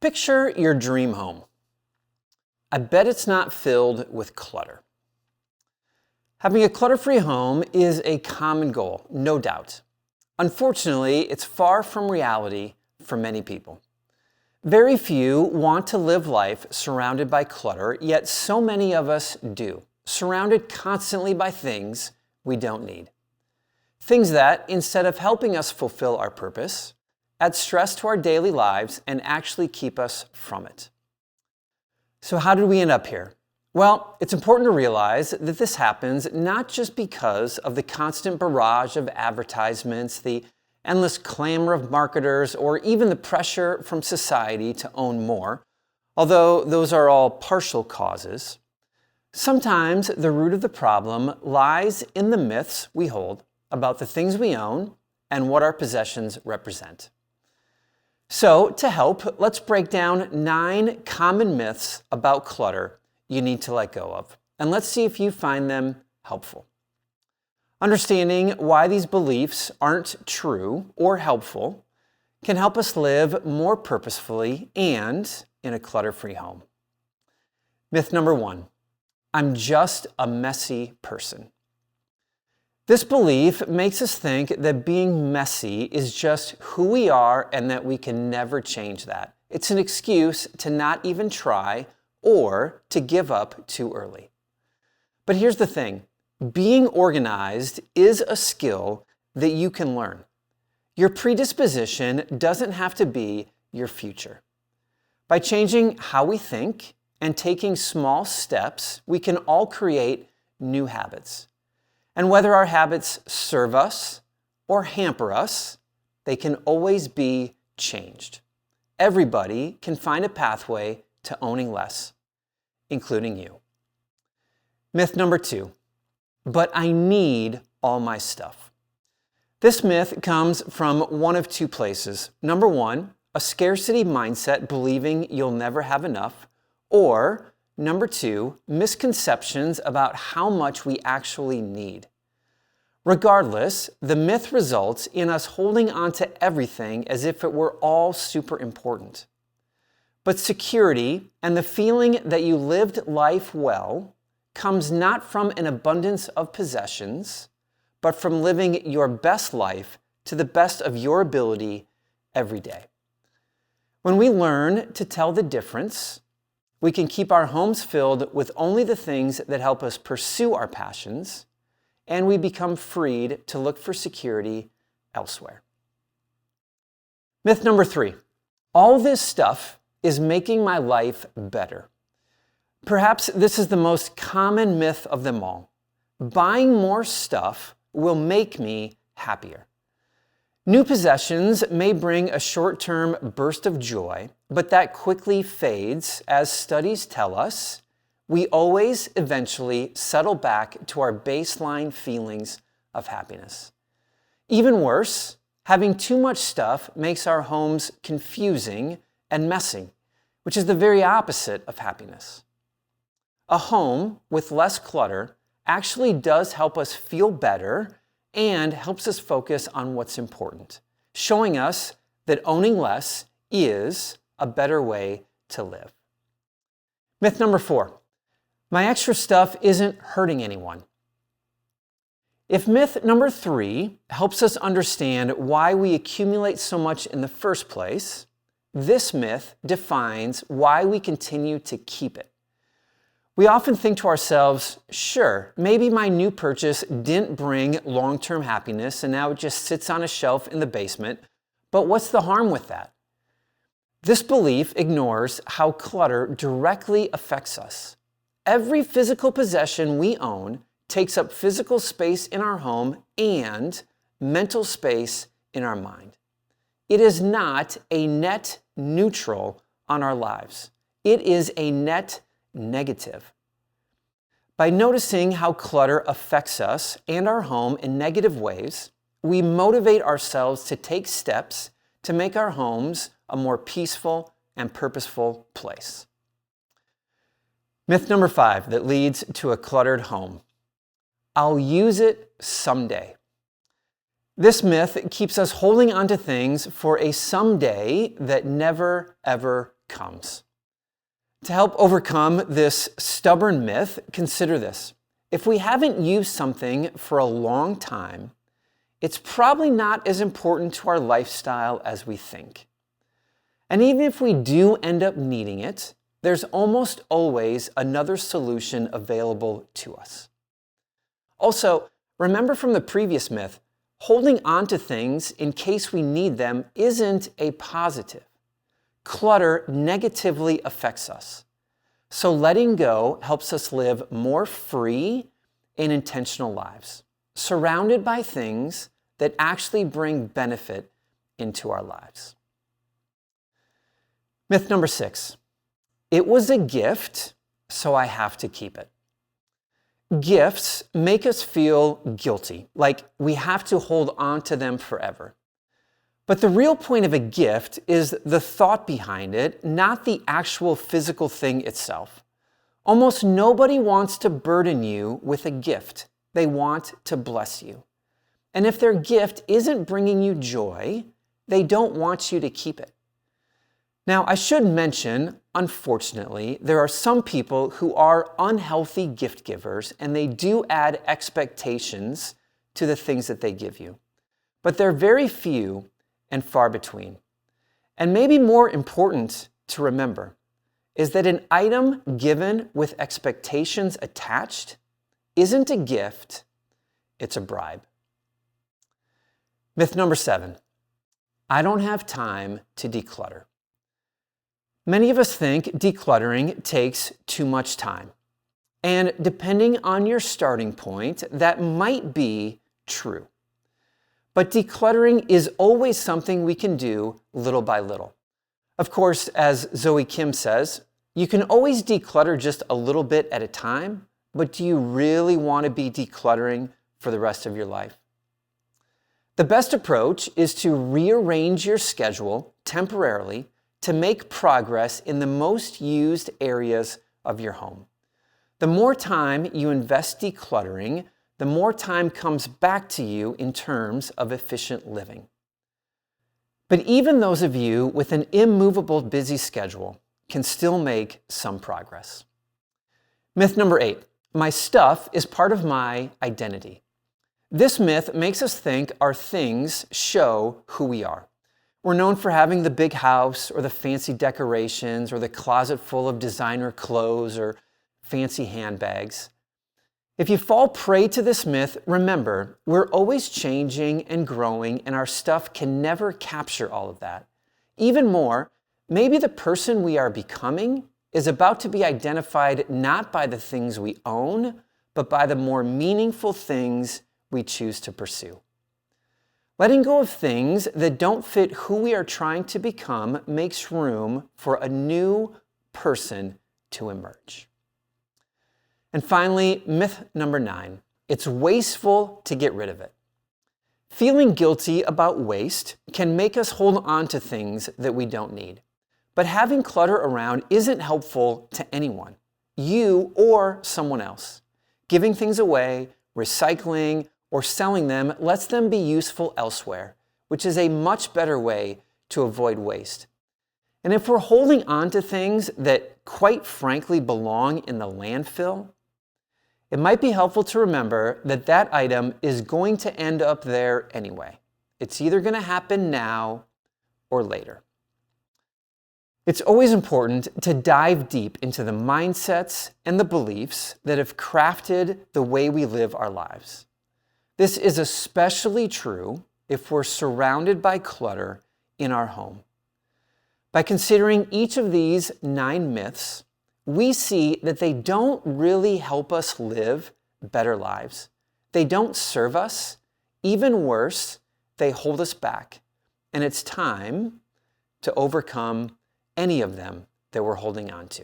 Picture your dream home. I bet it's not filled with clutter. Having a clutter-free home is a common goal, no doubt. Unfortunately, it's far from reality for many people. Very few want to live life surrounded by clutter, yet so many of us do, surrounded constantly by things we don't need. Things that, instead of helping us fulfill our purpose, add stress to our daily lives and actually keep us from it. So how did we end up here? Well, it's important to realize that this happens not just because of the constant barrage of advertisements, the endless clamor of marketers, or even the pressure from society to own more, although those are all partial causes. Sometimes the root of the problem lies in the myths we hold about the things we own and what our possessions represent. So, to help, let's break down 9 common myths about clutter you need to let go of, and let's see if you find them helpful. Understanding why these beliefs aren't true or helpful can help us live more purposefully and in a clutter-free home. Myth number 1, I'm just a messy person. This belief makes us think that being messy is just who we are and that we can never change that. It's an excuse to not even try or to give up too early. But here's the thing, being organized is a skill that you can learn. Your predisposition doesn't have to be your future. By changing how we think and taking small steps, we can all create new habits. And whether our habits serve us or hamper us, they can always be changed. Everybody can find a pathway to owning less, including you. Myth number 2, but I need all my stuff. This myth comes from one of 2 places. Number 1, a scarcity mindset believing you'll never have enough, or number 2, misconceptions about how much we actually need. Regardless, the myth results in us holding on to everything as if it were all super important. But security and the feeling that you lived life well comes not from an abundance of possessions, but from living your best life to the best of your ability every day. When we learn to tell the difference, we can keep our homes filled with only the things that help us pursue our passions, and we become freed to look for security elsewhere. Myth number 3, all this stuff is making my life better. Perhaps this is the most common myth of them all. Buying more stuff will make me happier. New possessions may bring a short-term burst of joy, but that quickly fades. As studies tell us, we always eventually settle back to our baseline feelings of happiness. Even worse, having too much stuff makes our homes confusing and messy, which is the very opposite of happiness. A home with less clutter actually does help us feel better and helps us focus on what's important, showing us that owning less is a better way to live. Myth number 4, my extra stuff isn't hurting anyone. If myth number 3 helps us understand why we accumulate so much in the first place, this myth defines why we continue to keep it. We often think to ourselves, sure, maybe my new purchase didn't bring long-term happiness and now it just sits on a shelf in the basement, but what's the harm with that? This belief ignores how clutter directly affects us. Every physical possession we own takes up physical space in our home and mental space in our mind. It is not a net neutral on our lives. It is a net negative. By noticing how clutter affects us and our home in negative ways, we motivate ourselves to take steps to make our homes a more peaceful and purposeful place. Myth number 5 that leads to a cluttered home. I'll use it someday. This myth keeps us holding onto things for a someday that never, ever comes. To help overcome this stubborn myth, consider this. If we haven't used something for a long time, it's probably not as important to our lifestyle as we think. And even if we do end up needing it, there's almost always another solution available to us. Also, remember from the previous myth, holding on to things in case we need them isn't a positive. Clutter negatively affects us. So letting go helps us live more free and intentional lives, surrounded by things that actually bring benefit into our lives. Myth number 6. It was a gift, so I have to keep it. Gifts make us feel guilty, like we have to hold on to them forever. But the real point of a gift is the thought behind it, not the actual physical thing itself. Almost nobody wants to burden you with a gift. They want to bless you. And if their gift isn't bringing you joy, they don't want you to keep it. Now, I should mention, unfortunately, there are some people who are unhealthy gift givers, and they do add expectations to the things that they give you. But they're very few and far between. And maybe more important to remember is that an item given with expectations attached isn't a gift, it's a bribe. Myth number 7. I don't have time to declutter. Many of us think decluttering takes too much time. And depending on your starting point, that might be true. But decluttering is always something we can do little by little. Of course, as Zoe Kim says, you can always declutter just a little bit at a time, but do you really want to be decluttering for the rest of your life? The best approach is to rearrange your schedule temporarily to make progress in the most used areas of your home. The more time you invest decluttering, the more time comes back to you in terms of efficient living. But even those of you with an immovable busy schedule can still make some progress. Myth number 8, my stuff is part of my identity. This myth makes us think our things show who we are. We're known for having the big house or the fancy decorations or the closet full of designer clothes or fancy handbags. If you fall prey to this myth, remember, we're always changing and growing, and our stuff can never capture all of that. Even more, maybe the person we are becoming is about to be identified not by the things we own, but by the more meaningful things we choose to pursue. Letting go of things that don't fit who we are trying to become makes room for a new person to emerge. And finally, myth number 9, it's wasteful to get rid of it. Feeling guilty about waste can make us hold on to things that we don't need. But having clutter around isn't helpful to anyone, you or someone else. Giving things away, recycling, or selling them lets them be useful elsewhere, which is a much better way to avoid waste. And if we're holding on to things that quite frankly belong in the landfill, it might be helpful to remember that that item is going to end up there anyway. It's either going to happen now or later. It's always important to dive deep into the mindsets and the beliefs that have crafted the way we live our lives. This is especially true if we're surrounded by clutter in our home. By considering each of these 9 myths, we see that they don't really help us live better lives. They don't serve us. Even worse, they hold us back. And it's time to overcome any of them that we're holding on to.